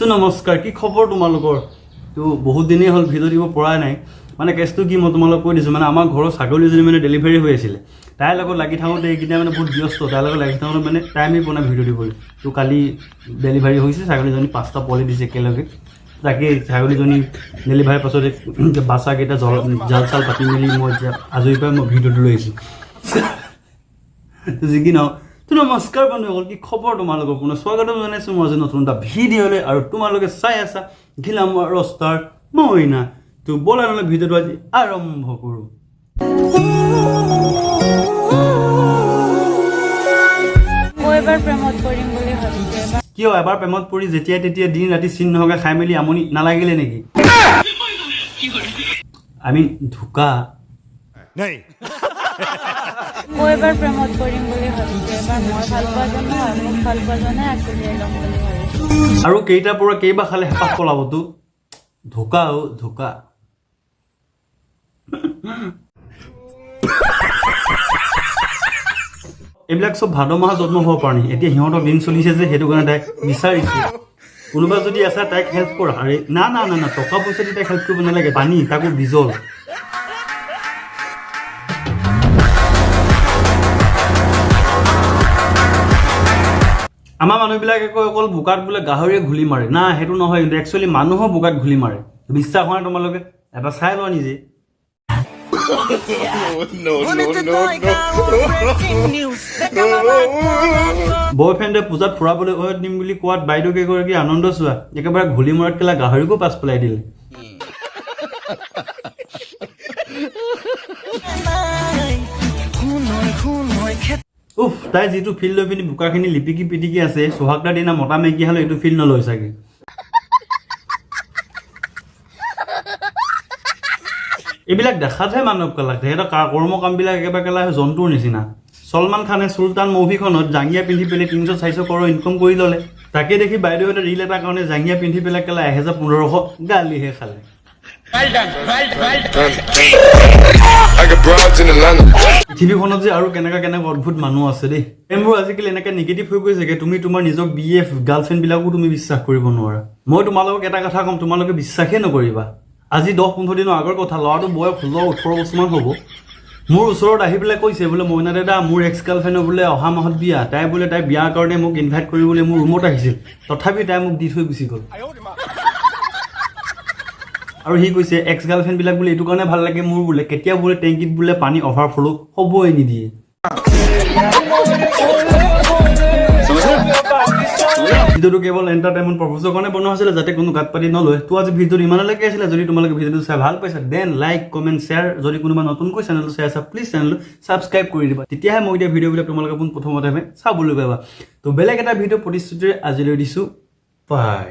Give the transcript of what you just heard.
তো নমস্কাৰ কি খবৰ তোমালোকৰ তো বহুত দিনেই হ'ল ভিডিও দিব পৰা নাই মানে কেছটো কি মই তোমালোকক কৈ দিছোঁ মানে আমাৰ ঘৰৰ ছাগলীজনী মানে ডেলিভাৰী হৈ আছিল তাইৰ লগত লাগি থাকোঁতে এইকেইটা মানে বহুত ব্যস্ত তাইৰ লগত লাগি থাকোঁতে মানে টাইমেই পোৱা নাই ভিডিও দিবলৈ তো কালি ডেলিভাৰী হৈছে ছাগলীজনী 5টা পোৱালি দিছে একেলগে তাকে ছাগলীজনী ডেলিভাৰীৰ পাছতে বাচ্চাকেইটা জাল চাল পাতি মেলি মই এতিয়া আজৰি পাই মই ভিডিঅ'টো লৈ আহিছোঁ যি কি নহওক তো নমস্কাৰ বন্ধুসকল কি খবৰ তোমালোকৰ পুনৰ স্বাগতম জনাইছোঁ মই আজি নতুন এটা ভিডিঅ'লৈ আৰু তোমালোকে চাই আছা ঘিলামাৰা ৰস্তাৰ মইনা তো ব'লা নহ'লে ভিডিঅ'টো আজি আৰম্ভ কৰোঁ এবাৰ প্ৰেমত পৰিম বুলি ভাবিছোঁ কিয় এবাৰ প্ৰেমত পৰি যেতিয়া তেতিয়া দিন ৰাতি চিন নহকে খাই মেলি আমনি নালাগিলে নেকি আমি ধোকা নাই এবাৰ প্ৰেমত পৰিম বুলি ভাবিছোঁ এবাৰ মই ভাল পোৱা জন নহয় মোক ভাল পোৱা জনে আকলিয়াই ল'ম বুলি ভাবিছোঁ আৰু কেইটাৰ পৰা কেইবা খালে হেঁপাহ পলাবতো ধোকা ধোকা এইবিলাক চব ভাদ মাহত জন্ম হ'ব পৰা নাই এতিয়া সিহঁতৰ দিন চলিছে যে সেইটো কাৰণে তাইক বিচাৰিছে কোনোবা যদি আছে তাইক হেল্প কৰা আৰে না না না না টকা পইচা দি তাইক হেল্প কৰিব নালাগে পানী তাকো বিজল আমাৰ মানুহবিলাকে কয় অকল বোকাত বোলে গাহৰিয়ে ঘুলি মাৰে না সেইটো নহয় কিন্তু একচুৱেলি মানুহো বোকাত ঘুলি মাৰে বিশ্বাস হোৱা নাই তোমালোকে এবাৰ চাই লোৱা নিজে বয়ফ্ৰেণ্ডে পূজাত ফুৰাবলৈ নিম বুলি কোৱাত বাইদেউ কেইগৰাকী আনন্দ চোৱা একেবাৰে ঘুলি মৰাত কেলা গাহৰিকো পাছ পেলাই দিলে উফ তাই যিটো ফিল লৈ পিনি বোকাখিনি লিপিকি পিটিকি আছে সোহাগদাৰ দিনা মতা মেগী হ'লে এইটো ফিল নলয় চাগে এইবিলাক দেখাতহে মানৱ কলা সিহঁতৰ কৰ্ম কামবিলাক একেবাৰে কেলা জন্তুৰ নিচিনা সলমান খানে চুলতান মুভিখনত জাঙিয়া পিন্ধি পেলাই 300-400 কৰোৰ ইনকম কৰি ল'লে তাকে দেখি বাইদেউহঁতে ৰিল এটা কাৰণে জাঙিয়া পিন্ধি পেলাই কেলা 1500 গালিহে খালে পৃথিৱীখনত যে আৰু কেনেকা অদ্ভুত মানুহ আছে দেই এইবোৰ আজিকালি এনেকৈ নিগেটিভ হৈ গৈছেগে তুমি তোমাৰ নিজৰ BF গাৰ্লফ্ৰেণ্ডবিলাকো তুমি বিশ্বাস কৰিব নোৱাৰা মই তোমালোকক এটা কথা ক'ম তোমালোকে বিশ্বাসেই নকৰিবা আজি 10-15 দিনৰ আগৰ কথা ল'ৰাটো বয়স 16-18 বছৰমান হ'ব মোৰ ওচৰত আহি পেলাই কৈছে বোলে মইনা দাদা মোৰ এক্স গাৰ্লফ্ৰেণ্ডৰ বোলে অহা মাহত বিয়া তাই বোলে তাই বিয়াৰ কাৰণে মোক ইনভাইট কৰিবলৈ মোৰ ৰুমত আহিছিল তথাপি তাই মোক দি থৈ গুচি গ'ল আৰু সি কৈছে এক্স গাৰ্লফ্ৰেণ্ডবিলাক বোলে এইটো কাৰণে ভাল লাগে মোৰ বোলে কেতিয়া বোলে টেংকিত বোলে পানী অভাৰফ্ল' হ'বই নিদিয়ে ভিডিঅ'টো কেৱল এণ্টাৰটেইনমেণ্ট পাৰপাছৰ কাৰণে বনোৱা হৈছিলে যাতে কোনো গাত পাতি নলয় তো আজি ভিডিঅ'টো ইমানলৈকে আছিলে যদি তোমালোকে ভিডিঅ'টো চাই ভাল পাইছা দেন লাইক কমেণ্ট শ্বেয়াৰ যদি কোনোবা নতুনকৈ চেনেলটো চাই আছা প্লিজ চেনেলটো ছাবস্ক্ৰাইব কৰি দিবা তেতিয়াহে মই এতিয়া ভিডিঅ'বিলাক তোমালোকে পোনপ্ৰথমতে চাবলৈ পাবা তো বেলেগ এটা ভিডিঅ' প্ৰতিশ্ৰুতিৰে আজিলৈ দিছোঁ বাই